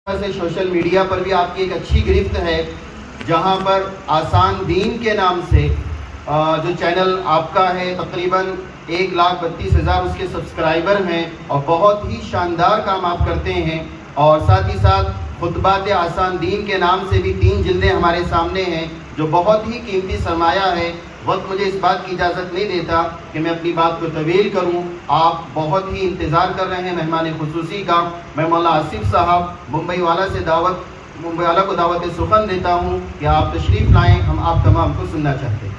سے social media پر بھی آپ کی ایک اچھی گرفت ہے، جہاں پر آسان دین کے نام سے جو چینل آپ کا ہے، تقریباً 1,32,000 اس کے سبسکرائبر ہیں اور بہت ہی شاندار کام آپ کرتے ہیں. اور ساتھ ہی ساتھ خطبات آسان دین کے نام سے بھی 3 جلدیں ہمارے سامنے ہیں، جو بہت ہی قیمتی سرمایہ ہے. وقت مجھے اس بات کی اجازت نہیں دیتا کہ میں اپنی بات کو طویل کروں. آپ بہت ہی انتظار کر رہے ہیں مہمان خصوصی کا. میں مولانا آصف صاحب ممبئی والا کو دعوت سخن دیتا ہوں کہ آپ تشریف لائیں. ہم آپ تمام کو سننا چاہتے ہیں.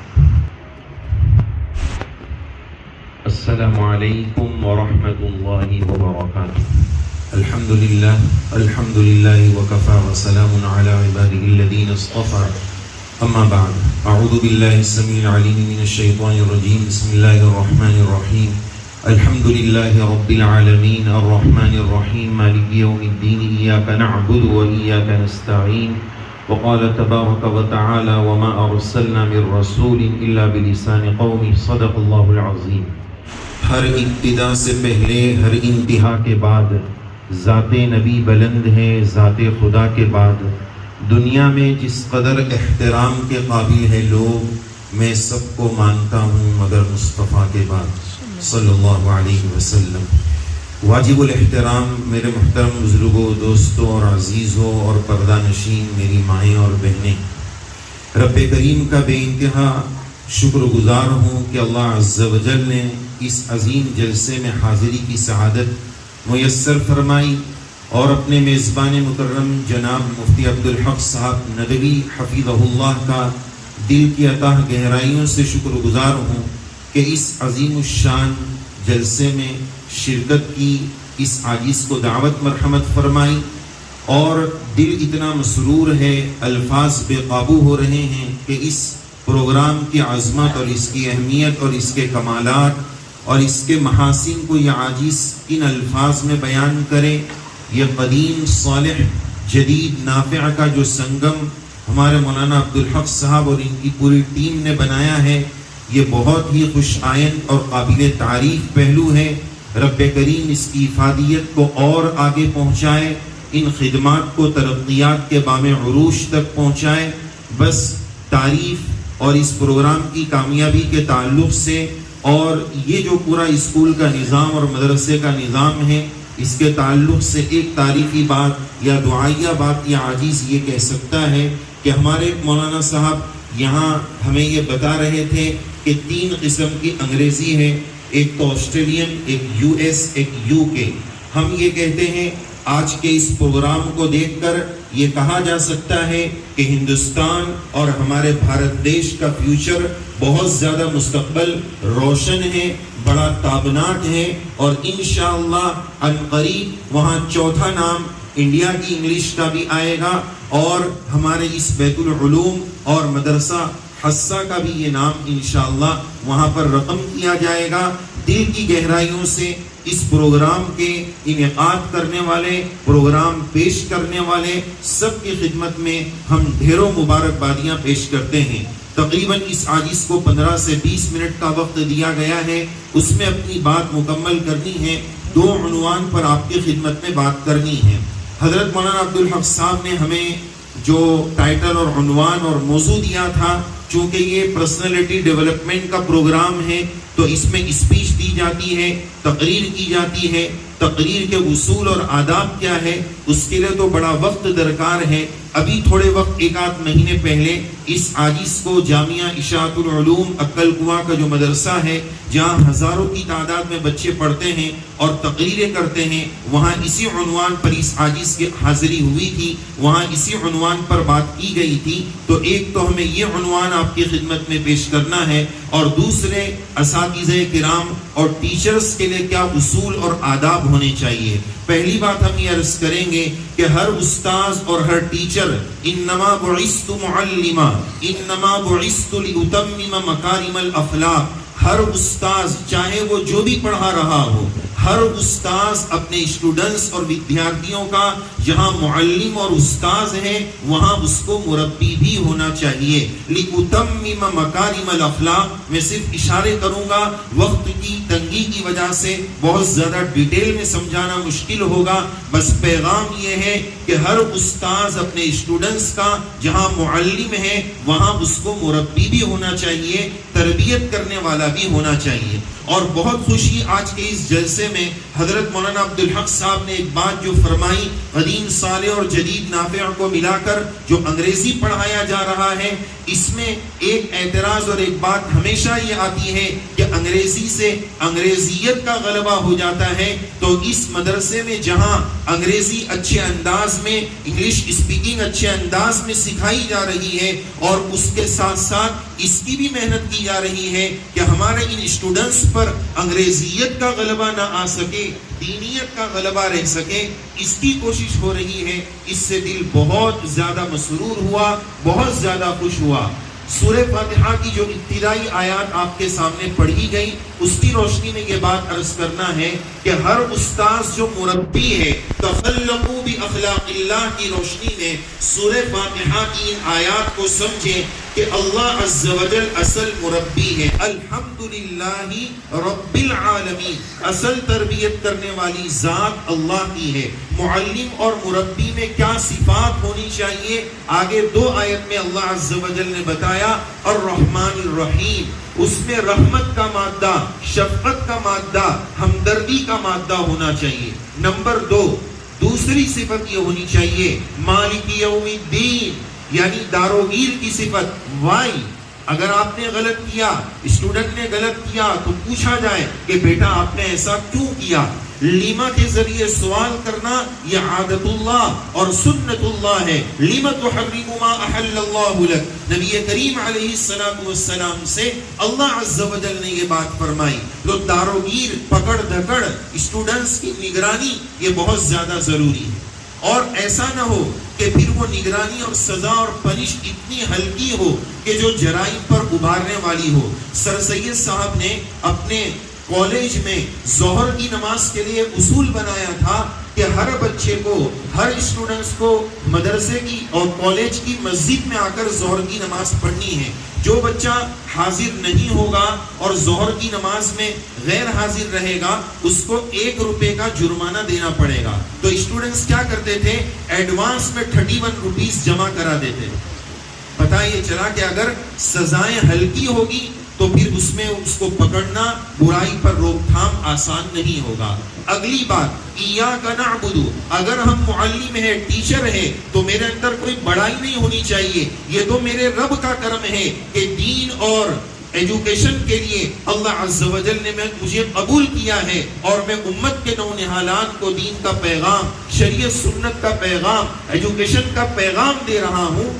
السلام علیکم ورحمۃ اللہ وبرکاتہ. الحمد للہ وکفا وسلام علی عباده الذین اصطفى. اما بعد، اعوذ باللہ السمیع العلیم من الشیطان الرجیم. بسم اللہ الرحمن الرحیم. الحمد للہ رب العالمین الرحمن الرحیم مالک یوم الدین. ایاک نعبد و ایاک نستعین. وقال تبارک وتعالی وما ارسلنا من رسول الا بلسان قومه. صدق اللہ العظیم. ہر ابتدا سے پہلے ہر انتہا کے بعد ذات نبی بلند ہے. ذات خدا کے بعد دنیا میں جس قدر احترام کے قابل ہے لوگ، میں سب کو مانتا ہوں مگر مصطفیٰ کے بعد صلی اللہ علیہ وسلم. واجب الاحترام میرے محترم بزرگوں، دوستوں اور عزیزوں اور پردہ نشین میری مائیں اور بہنیں، رب کریم کا بے انتہا شکر گزار ہوں کہ اللہ عز و جل نے اس عظیم جلسے میں حاضری کی سعادت میسر فرمائی اور اپنے میزبان مکرم جناب مفتی عبدالحق صاحب ندوی حفظہ اللہ کا دل کی عطا گہرائیوں سے شکر گزار ہوں کہ اس عظیم الشان جلسے میں شرکت کی، اس عاجز کو دعوت مرحمت فرمائی. اور دل اتنا مسرور ہے، الفاظ بے قابو ہو رہے ہیں کہ اس پروگرام کی عظمت اور اس کی اہمیت اور اس کے کمالات اور اس کے محاسن کو یہ عاجز ان الفاظ میں بیان کرے. یہ قدیم صالح جدید نافع کا جو سنگم ہمارے مولانا عبدالحق صاحب اور ان کی پوری ٹیم نے بنایا ہے، یہ بہت ہی خوش آئند اور قابل تعریف پہلو ہے. رب کریم اس کی افادیت کو اور آگے پہنچائے، ان خدمات کو ترقیات کے بام عروج تک پہنچائے. بس تعریف اور اس پروگرام کی کامیابی کے تعلق سے اور یہ جو پورا اسکول کا نظام اور مدرسے کا نظام ہے، اس کے تعلق سے ایک تعریفی بات یا دعائیہ بات یا عاجز یہ کہہ سکتا ہے کہ ہمارے مولانا صاحب یہاں ہمیں یہ بتا رہے تھے کہ 3 قسم کی انگریزی ہے، ایک تو آسٹریلین، ایک US، ایک UK. ہم یہ کہتے ہیں آج کے اس پروگرام کو دیکھ کر یہ کہا جا سکتا ہے کہ ہندوستان اور ہمارے بھارت دیش کا فیوچر بہت زیادہ مستقبل روشن ہے، بڑا تابناک ہے. اور انشاءاللہ عنقریب وہاں چوتھا نام انڈیا کی انگلش کا بھی آئے گا اور ہمارے اس بیت العلوم اور مدرسہ حصہ کا بھی یہ نام انشاءاللہ وہاں پر رقم کیا جائے گا. دل کی گہرائیوں سے اس پروگرام کے انعقاد کرنے والے، پروگرام پیش کرنے والے سب کی خدمت میں ہم ڈھیروں مبارکبادیاں پیش کرتے ہیں. تقریباً اس عاجز کو 15 سے 20 منٹ کا وقت دیا گیا ہے، اس میں اپنی بات مکمل کرنی ہے. 2 عنوان پر آپ کی خدمت میں بات کرنی ہے. حضرت مولانا عبدالحق صاحب نے ہمیں جو ٹائٹل اور عنوان اور موضوع دیا تھا، چونکہ یہ پرسنالٹی ڈیولپمنٹ کا پروگرام ہے تو اس میں اسپیچ دی جاتی ہے، تقریر کی جاتی ہے. تقریر کے اصول اور آداب کیا ہے اس کے لیے تو بڑا وقت درکار ہے. ابھی تھوڑے وقت 1 مہینے پہلے اس عاجز کو جامعہ اشاعت العلوم عقل کنواں کا جو مدرسہ ہے، جہاں ہزاروں کی تعداد میں بچے پڑھتے ہیں اور تقریریں کرتے ہیں، وہاں اسی عنوان پر اس عاجز کی حاضری ہوئی تھی، وہاں اسی عنوان پر بات کی گئی تھی. تو ایک تو ہمیں یہ عنوان آپ کی خدمت میں پیش کرنا ہے اور دوسرے اساتذہ کرام اور ٹیچرز کے لیے کیا اصول اور آداب ہونے چاہیے. پہلی بات ہم یہ عرض کریں گے کہ ہر استاذ اور ہر ٹیچر انما بعثت معلما انما بعثت لاتمم مکارم الاخلاق. ہر استاذ چاہے وہ جو بھی پڑھا رہا ہو، ہر استاذ اپنے اسٹوڈنٹس اور ودیارتھیوں کا جہاں معلم اور استاذ ہے وہاں اس کو مربی بھی ہونا چاہیے. لِأُتَمِّمَ مَكَارِمَ الْأَخْلَاقِ میں صرف اشارے کروں گا, وقت کی تنگی کی وجہ سے بہت زیادہ ڈیٹیل میں سمجھانا مشکل ہوگا. بس پیغام یہ ہے کہ ہر استاذ اپنے اسٹوڈنٹس کا جہاں معلم ہے وہاں اس کو مربی بھی ہونا چاہیے, تربیت کرنے والا بھی ہونا چاہیے. اور بہت خوشی آج کے اس جلسے میں حضرت مولانا عبدالحق صاحب نے ایک بات جو فرمائی, قدیم صالح اور جدید نافع کو ملا کر جو انگریزی پڑھایا جا رہا ہے, اس میں ایک اعتراض اور ایک بات ہمیشہ یہ آتی ہے کہ انگریزی سے انگریزیت کا غلبہ ہو جاتا ہے. تو اس مدرسے میں جہاں انگریزی اچھے انداز میں, انگلش اسپیکنگ اچھے انداز میں سکھائی جا رہی ہے اور اس کے ساتھ ساتھ اس کی بھی محنت کی جا رہی ہے کہ ہمارے ان اسٹوڈنٹس پر انگریزیت کا غلبہ نہ آ سکے, دینیت کا غلبہ رہ سکے, اس کی کوشش ہو رہی ہے. اس سے دل بہت زیادہ مسرور ہوا, بہت زیادہ خوش ہوا. سورہ فاتحہ کی جو ابتدائی آیات آپ کے سامنے پڑھی گئی اس کی روشنی میں یہ بات عرض کرنا ہے کہ ہر استاذ جو مربی ہے, تخلقوا باخلاق اللہ کی روشنی میں سورہ فاتحہ کی ان آیات کو سمجھیں کہ اللہ عز و جل اصل مربی ہے. الحمدللہ رب العالمین, اصل تربیت کرنے والی ذات اللہ کی ہے. معلم اور مربی میں کیا صفات ہونی چاہیے آگے 2 آیت میں اللہ عز و جل نے بتایا. الرحمن الرحیم, اس میں رحمت کا مادہ, شفقت کا مادہ, ہمدردی کا مادہ ہونا چاہیے. نمبر 2, دوسری صفت یہ ہونی چاہیے مالک یوم الدین, یعنی داروگیر کی صفت. وائی, اگر آپ نے غلط کیا, اسٹوڈنٹ نے غلط کیا تو پوچھا جائے کہ بیٹا آپ نے ایسا کیوں کیا. لیما کے ذریعے سوال کرنا یہ عادت اللہ اور سنت اللہ ہے. لیما تحرم ما احل اللہ لک, نبی کریم علیہ السلام سے اللہ عز و جل نے یہ بات فرمائی. تو داروگیر, پکڑ دھکڑ, اسٹوڈنٹس کی نگرانی یہ بہت زیادہ ضروری ہے. اور ایسا نہ ہو کہ پھر وہ نگرانی اور سزا اور پنش اتنی ہلکی ہو کہ جو جرائم پر ابھارنے والی ہو. سر سید صاحب نے اپنے کالج میں ظہر کی نماز کے لیے اصول بنایا تھا کہ ہر بچے کو, ہر اسٹوڈنٹس کو مدرسے کی اور کالج کی مسجد میں آ کر ظہر کی نماز پڑھنی ہے. جو بچہ حاضر نہیں ہوگا اور ظہر کی نماز میں غیر حاضر رہے گا اس کو 1 روپے کا جرمانہ دینا پڑے گا. تو اسٹوڈنٹس کیا کرتے تھے, ایڈوانس میں 31 روپیز جمع کرا دیتے. پتہ یہ چلا کہ اگر سزائیں ہلکی ہوگی تو پھر اس میں اس کو پکڑنا, برائی پر روک تھام آسان نہیں ہوگا. اگلی بات, ایاک نعبد, اگر ہم معلم ہے, ٹیچر ہے تو میرے اندر کوئی بڑائی نہیں ہونی چاہیے. یہ تو میرے رب کا کرم ہے کہ دین اور ایجوکیشن کے لیے اللہ عز و جل نے مجھے قبول کیا ہے اور میں امت کے نونہالات کو دین کا پیغام, شریعت سنت کا پیغام, ایجوکیشن کا پیغام دے رہا ہوں.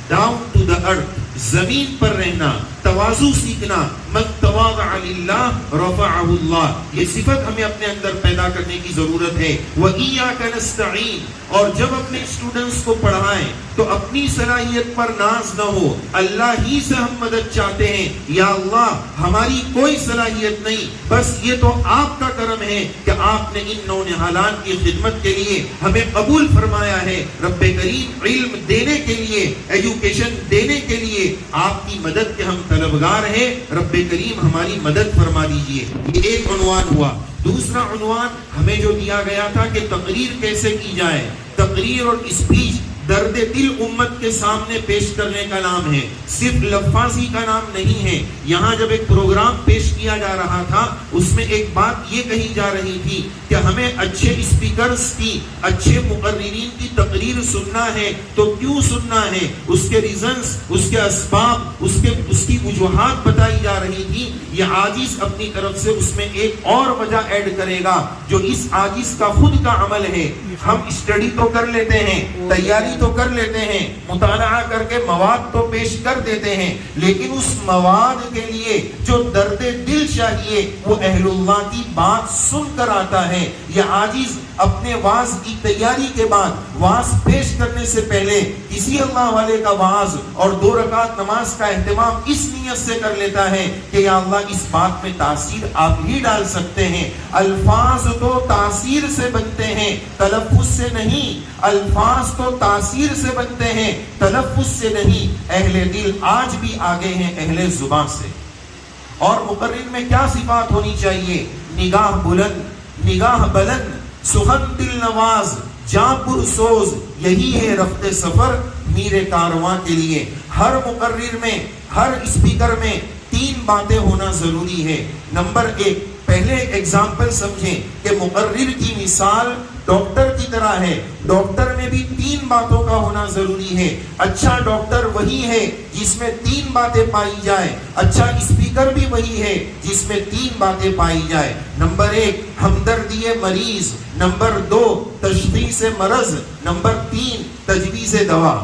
ڈاؤن ٹو دا ارتھ, زمین پر رہنا, تواضع سیکھنا. من تواضع للہ رفعہ اللہ, یہ صفت ہمیں اپنے اندر پیدا کرنے کی ضرورت ہے. وَإِيَّاكَ نَسْتَعِينُ, اور جب اپنے اسٹوڈنٹس کو پڑھائیں تو اپنی صلاحیت پر ناز نہ ہو, اللہ ہی سے ہم مدد چاہتے ہیں. یا اللہ ہماری کوئی صلاحیت نہیں, بس یہ تو آپ کا کرم ہے کہ آپ نے ان نونہالان کی خدمت کے لیے ہمیں قبول فرمایا ہے. رب کریم علم دینے کے لیے, ایجوکیشن دینے کے لیے آپ کی مدد کے ہم طلبگار ہیں. رب کریم ہماری مدد فرما دیجئے. یہ ایک عنوان ہوا. دوسرا عنوان ہمیں جو دیا گیا تھا کہ تقریر کیسے کی جائے. تقریر اور اسپیچ درد دل امت کے سامنے پیش کرنے کا نام ہے, صرف لفاظی کا نام نہیں ہے. یہاں جب ایک پروگرام پیش کیا جا رہا تھا اس میں ایک بات یہ کہی جا رہی تھی کہ ہمیں اچھے اسپیکرز کی, اچھے مقررین کی تقریر سننا ہے. تو کیوں سننا ہے, اس کے ریزنز, اس کے اسباب, اس کی وجوہات بتائی جا رہی تھی. یہ عاجز اپنی طرف سے اس میں ایک اور وجہ ایڈ کرے گا جو اس عاجز کا خود کا عمل ہے. ہم اسٹڈی تو کر لیتے ہیں, تیاری تو کر لیتے ہیں, مطالعہ کر کے مواد تو پیش کر دیتے ہیں, لیکن اس مواد کے لیے جو درد دل چاہیے وہ اہل اللہ کی بات سن کر آتا ہے. یہ عاجز اپنے واعظ کی تیاری کے بعد واعظ پیش کرنے سے پہلے کسی اللہ والے کا واعظ اور 2 رکعت نماز کا اہتمام اس نیت سے کر لیتا ہے کہ یا اللہ اس بات میں تاثیر آپ ہی ڈال سکتے ہیں. الفاظ تو تاثیر سے بنتے ہیں تلفظ سے نہیں. الفاظ تو تاثیر سے بنتے ہیں تلفظ سے نہیں. اہل دل آج بھی آگے ہیں اہل زبان سے. اور مقرر میں کیا صفات ہونی چاہیے؟ نگاہ بلند، سخن دل نواز، جاں پرسوز. یہی ہے رفت سفر میر کارواں کے لیے. ہر مقرر میں، ہر اسپیکر میں 3 باتیں ہونا ضروری ہے. نمبر 1، پہلے ایگزامپل سمجھیں کہ مقرر کی مثال ڈاکٹر کی طرح ہے. ڈاکٹر میں بھی 3 باتوں کا ہونا ضروری ہے. اچھا ڈاکٹر وہی ہے جس میں 3 باتیں پائی جائیں. اچھا اسپیکر بھی وہی ہے جس میں 3 باتیں پائی جائیں. نمبر 1 ہمدردی مریض، نمبر 2 تشخیص مرض، نمبر 3 تجویز دوا.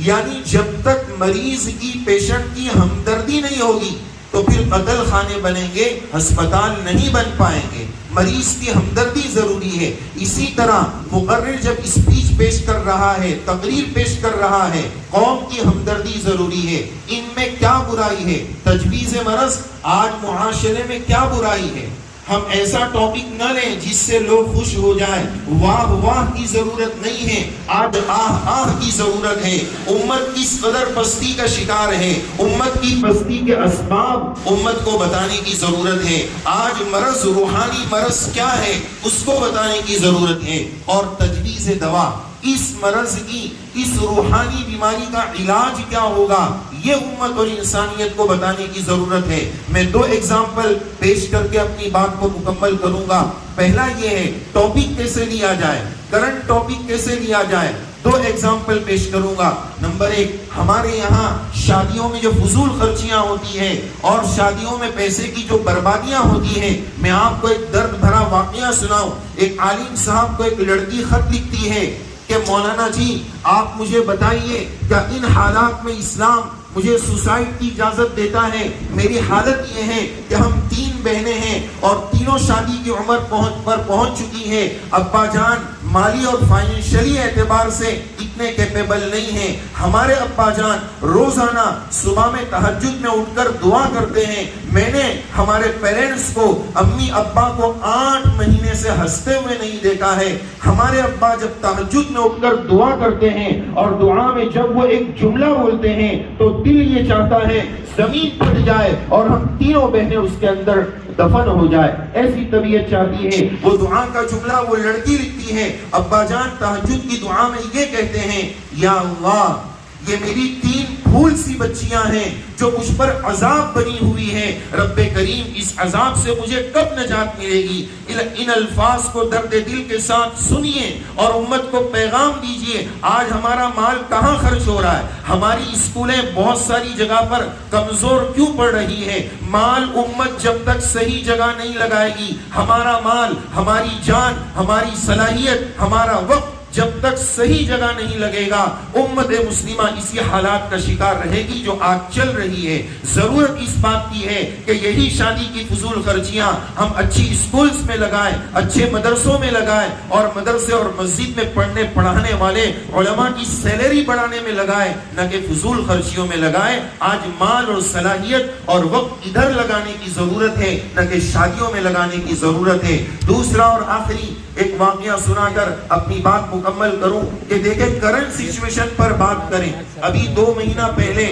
یعنی جب تک مریض کی، پیشنٹ کی ہمدردی نہیں ہوگی تو پھر قتل خانے بنیں گے، ہسپتال نہیں بن پائیں گے. مریض کی ہمدردی ضروری ہے. اسی طرح مقرر جب اسپیچ پیش کر رہا ہے، تقریر پیش کر رہا ہے، قوم کی ہمدردی ضروری ہے. ان میں کیا برائی ہے؟ تجویز مرض. آج معاشرے میں کیا برائی ہے؟ ہم ایسا ٹاپک نہ لیں جس سے لوگ خوش ہو جائیں. واہ واہ کی ضرورت نہیں ہے، آج آہ آہ کی ضرورت ہے. امت کس قدر پستی کا شکار ہے، امت کی پستی کے اسباب امت کو بتانے کی ضرورت ہے. آج مرض، روحانی مرض کیا ہے اس کو بتانے کی ضرورت ہے. اور تجویز دوا، اس مرض کی، اس روحانی بیماری کا علاج کیا ہوگا، یہ امت اور انسانیت کو بتانے کی ضرورت ہے. میں 2 ایگزامپل پیش کر کے اپنی بات کو مکمل کروں گا. پہلا یہ ہے ٹاپک کیسے لیا جائے، کرنٹ ٹاپک کیسے لیا جائے. 2 ایگزامپل پیش کروں گا. نمبر 1، ہمارے یہاں شادیوں میں جو فضول خرچیاں ہوتی ہیں اور شادیوں میں پیسے کی جو بربادیاں ہوتی ہیں، میں آپ کو ایک درد بھرا واقعہ سناؤں. ایک عالم صاحب کو ایک لڑکی خط لکھتی ہے کہ مولانا جی آپ مجھے بتائیے کیا ان حالات میں اسلام مجھے سوسائڈ کی اجازت دیتا ہے؟ میری حالت یہ ہے کہ ہم 3 بہنیں ہیں اور تینوں شادی کی عمر پر پہنچ چکی ہیں. ابا جان مالی اور فائنینشلی اعتبار سے اتنے کیپیبل نہیں ہیں. ہمارے ابا جان روزانہ صبح میں تہجد میں اٹھ کر دعا کرتے ہیں. میں نے ہمارے پیرنٹس کو، امی ابا کو 8 مہینے سے ہنستے ہوئے نہیں دیکھا ہے. ہمارے ابا جب تہجد میں اٹھ کر دعا کرتے ہیں اور دعا میں جب وہ ایک جملہ بولتے ہیں تو دل یہ چاہتا ہے زمین پھٹ جائے اور ہم تینوں بہنیں اس کے اندر دفن ہو جائے. ایسی طبیعت چاہتی ہے. وہ دعا کا جملہ وہ لڑکی لکھتی ہے. ابا جان تہجد کی دعا میں یہ کہتے ہیں، یا اللہ یہ میری 3 پھول سی بچیاں ہیں جو مجھ پر عذاب بنی ہوئی ہے. رب کریم اس عذاب سے مجھے کب نجات ملے گی؟ ان الفاظ کو درد دل کے ساتھ سنیے اور امت کو پیغام دیجئے. آج ہمارا مال کہاں خرچ ہو رہا ہے؟ ہماری اسکولیں بہت ساری جگہ پر کمزور کیوں پڑ رہی ہے؟ مال امت جب تک صحیح جگہ نہیں لگائے گی، ہمارا مال، ہماری جان، ہماری صلاحیت، ہمارا وقت جب تک صحیح جگہ نہیں لگے گا، امت مسلمہ اسی حالات کا شکار رہے گی جو آج چل رہی ہے. ضرورت اس بات کی ہے کہ یہی شادی کی فضول خرچیاں ہم اچھی اسکولز میں لگائیں، اچھے مدرسوں میں لگائیں اور مدرسے اور مسجد میں پڑھنے پڑھانے والے علماء کی سیلری بڑھانے میں لگائیں، نہ کہ فضول خرچیوں میں لگائیں. آج مال اور صلاحیت اور وقت ادھر لگانے کی ضرورت ہے نہ کہ شادیوں میں لگانے کی ضرورت ہے. دوسرا اور آخری ایک واقعہ سنا کر اپنی بات مکمل کروں کہ دیکھیں کرنٹ سچویشن پر بات کریں. ابھی 2 مہینہ پہلے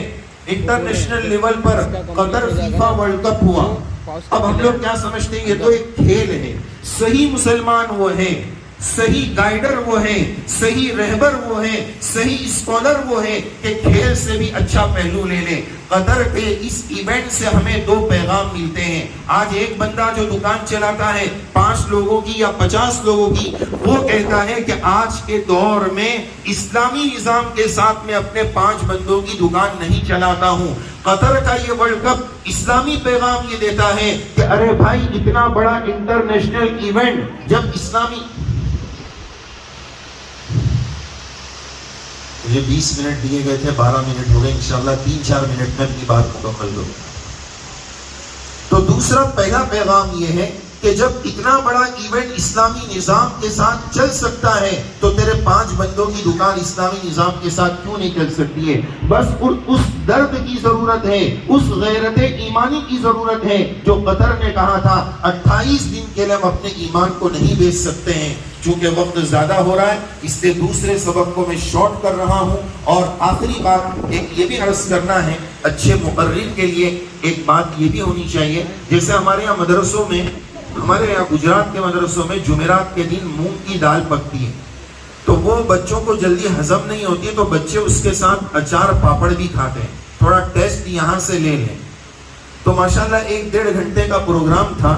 انٹرنیشنل لیول پر قطر فیفا ورلڈ کپ ہوا. اب ہم لوگ کیا سمجھتے ہیں یہ تو ایک کھیل ہے. صحیح مسلمان وہ ہے، صحیح گائیڈر وہ ہے، صحیح رہبر وہ ہے، صحیح اسکالر وہ ہے کہ کھیل سے بھی اچھا پہلو لے لے. قطر کے اس ایونٹ سے ہمیں 2 پیغام ملتے ہیں. آج ایک بندہ جو دکان چلاتا ہے 5 لوگوں کی یا 50 لوگوں کی، وہ کہتا ہے کہ آج کے دور میں اسلامی نظام کے ساتھ میں اپنے 5 بندوں کی دکان نہیں چلاتا ہوں. قطر کا یہ ورلڈ کپ اسلامی پیغام یہ دیتا ہے کہ ارے بھائی اتنا بڑا انٹرنیشنل ایونٹ جب اسلامی، مجھے 20 منٹ دیے گئے تھے، 12 منٹ ہو گئے. انشاءاللہ 3-4 منٹ میں اپنی بات مکمل کروں. تو دوسرا پہلا پیغام یہ ہے کہ جب اتنا بڑا ایونٹ اسلامی نظام کے ساتھ چل سکتا ہے تو تیرے 5 بندوں کی دکان اسلامی نظام کے ساتھ کیوں نہیں چل سکتی ہے؟ بس اس درد کی ضرورت ہے، اس غیرت ایمانی کی ضرورت ہے جو قطر نے کہا تھا 28 دن کے لیے ہم اپنے ایمان کو نہیں بیچ سکتے ہیں۔ چونکہ وقت زیادہ ہو رہا ہے اس لیے دوسرے سبق کو میں شارٹ کر رہا ہوں، اور آخری بات ایک یہ بھی عرض کرنا ہے، اچھے مقرر کے لیے ایک بات یہ بھی ہونی چاہیے، جیسے ہمارے یہاں مدرسوں میں، ہمارے یہاں گجرات کے مدرسوں میں جمعرات کے دن مونگ کی دال پکتی ہے، تو وہ بچوں کو جلدی ہضم نہیں ہوتی ہے، تو بچے اس کے ساتھ اچار پاپڑ بھی کھاتے ہیں۔ تھوڑا ٹیسٹ یہاں سے لے لیں۔ تو ماشاءاللہ 1-1.5 گھنٹے کا پروگرام تھا،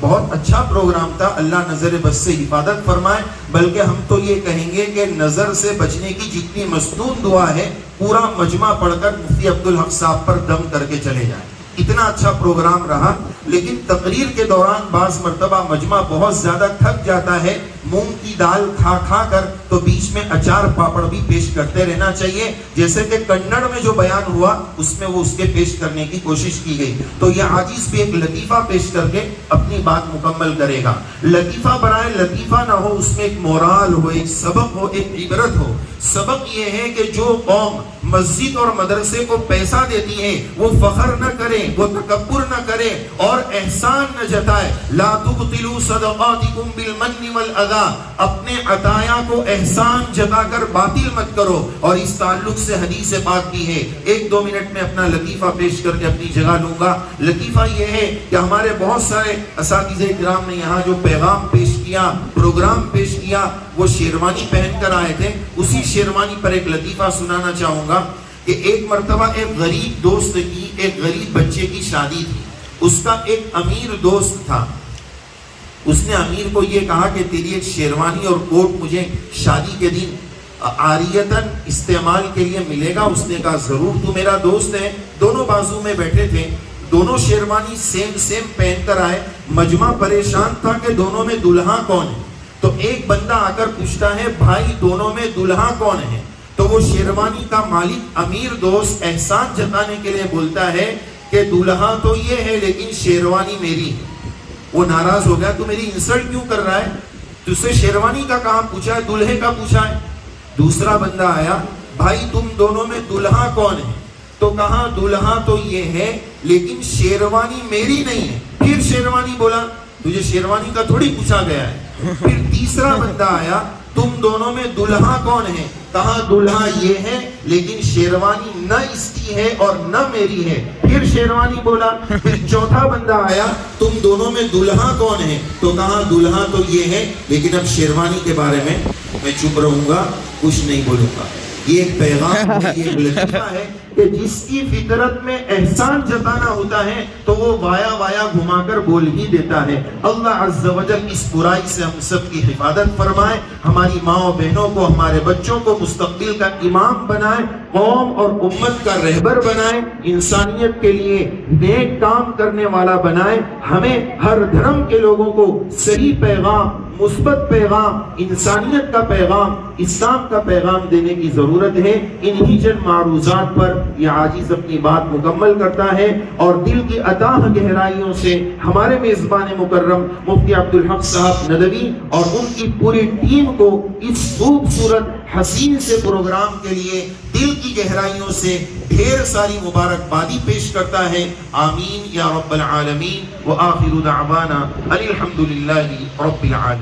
بہت اچھا پروگرام تھا، اللہ نظر بس سے حفاظت فرمائے۔ بلکہ ہم تو یہ کہیں گے کہ نظر سے بچنے کی جتنی مصنون دعا ہے پورا مجمع پڑھ کر مفتی عبدالحق صاحب پر دم کر کے چلے جائیں۔ اتنا اچھا پروگرام رہا، لیکن تقریر کے دوران بعض مرتبہ مجمع بہت زیادہ تھک جاتا ہے مونگ کی دال کھا کھا کر، تو بیچ میں اچار پاپڑ بھی پیش کرتے رہنا چاہیے، جیسے کہ کنڑ میں جو بیان ہوا اس میں وہ اس کے پیش کرنے کی کوشش کی گئی۔ تو یہ عاجز بھی ایک لطیفہ پیش کر کے اپنی بات مکمل کرے گا۔ لطیفہ برائے لطیفہ نہ ہو، اس میں ایک مورال ہو، ایک سبق ہو، ایک عبرت ہو۔ سبق یہ ہے کہ جو قوم مسجد اور مدرسے کو پیسہ دیتی ہے وہ فخر نہ کرے، وہ تکبر نہ کرے اور احسان نہ جتائے۔ لا تبطلوا صدقاتکم بالمن والاذی، اپنے عطایا کو احسان جتا کر باطل مت کرو۔ اور اس تعلق سے حدیث پاک بھی ہے۔ 1-2 منٹ میں اپنا لطیفہ پیش کر کے اپنی جگہ لوں گا۔ لطیفہ یہ ہے کہ ہمارے بہت سارے اساتذہ کرام نے یہاں جو پیغام پیش کیا، پروگرام پیش کیا، وہ شیروانی پہن کر آئے تھے۔ اسی شیروانی پر ایک لطیفہ سنانا چاہوں گا کہ ایک مرتبہ ایک غریب دوست کی ایک غریب بچے کی شادی تھی۔ اس کا ایک امیر دوست تھا، اس نے امیر کو یہ کہا کہ تیری ایک شیروانی اور کوٹ مجھے شادی کے دن عاریتاً استعمال کے لیے ملے گا؟ اس نے کہا ضرور، تو میرا دوست ہے۔ دونوں بازو میں بیٹھے تھے، دونوں شیروانی سیم پہن کر آئے۔ مجمع پریشان تھا کہ دونوں میں دلہا کون ہے، تو ایک بندہ آ کر پوچھتا ہے بھائی دونوں میں دلہا کون ہے؟ تو وہ شیروانی کا مالک امیر دوست احسان جتانے کے لیے بولتا ہے کہ دلہا تو یہ ہے لیکن شیروانی میری ہے۔ وہ ناراض ہو گیا، تو میری انسلٹ کیوں کر رہا ہے؟ تجھ سے شیروانی کا کہاں پوچھا ہے، دلہے کا پوچھا ہے۔ دوسرا بندہ آیا، بھائی تم دونوں میں دلہا کون ہے؟ تو کہا دلہا تو یہ ہے لیکن شیروانی میری نہیں ہے۔ پھر شیروانی بولا تجھے شیروانی کا تھوڑی پوچھا گیا ہے۔ پھر تیسرا بندہ آیا، تم دونوں میں دلہا کون ہے؟ کہا دلہا یہ ہے لیکن شیروانی نہ اس کی ہے اور نہ میری ہے۔ پھر شیروانی بولا۔ پھر چوتھا بندہ آیا، تم دونوں میں دلہا کون ہے؟ تو کہا دلہا تو یہ ہے لیکن اب شیروانی کے بارے میں چپ رہوں گا، کچھ نہیں بولوں گا۔ یہ ایک پیغام ہے، یہ ایک لطیفہ ہے کہ جس کی فطرت میں احسان جتانا ہوتا ہے تو وہ وایا گھما کر بول ہی دیتا ہے۔ اللہ عز و جل اس برائی سے ہم سب کی حفاظت فرمائے، ہماری ماں و بہنوں کو، ہمارے بچوں کو مستقبل کا امام بنائے، قوم اور امت کا رہبر بنائے، انسانیت کے لیے نیک کام کرنے والا بنائے۔ ہمیں ہر دھرم کے لوگوں کو صحیح پیغام، مثبت پیغام، انسانیت کا پیغام، اسلام کا پیغام دینے کی ضرورت ہے۔ انہی چند معروضات پر یہ عاجز اپنی بات مکمل کرتا ہے اور دل کی اتاہ گہرائیوں سے ہمارے میزبان مکرم مفتی عبدالحق صاحب ندوی اور ان کی پوری ٹیم کو اس خوبصورت حسین سے پروگرام کے لیے دل کی گہرائیوں سے ڈھیر ساری مبارکبادی پیش کرتا ہے۔ آمین یا رب العالمین، وآخر دعوانا الحمدللہ رب العالمین۔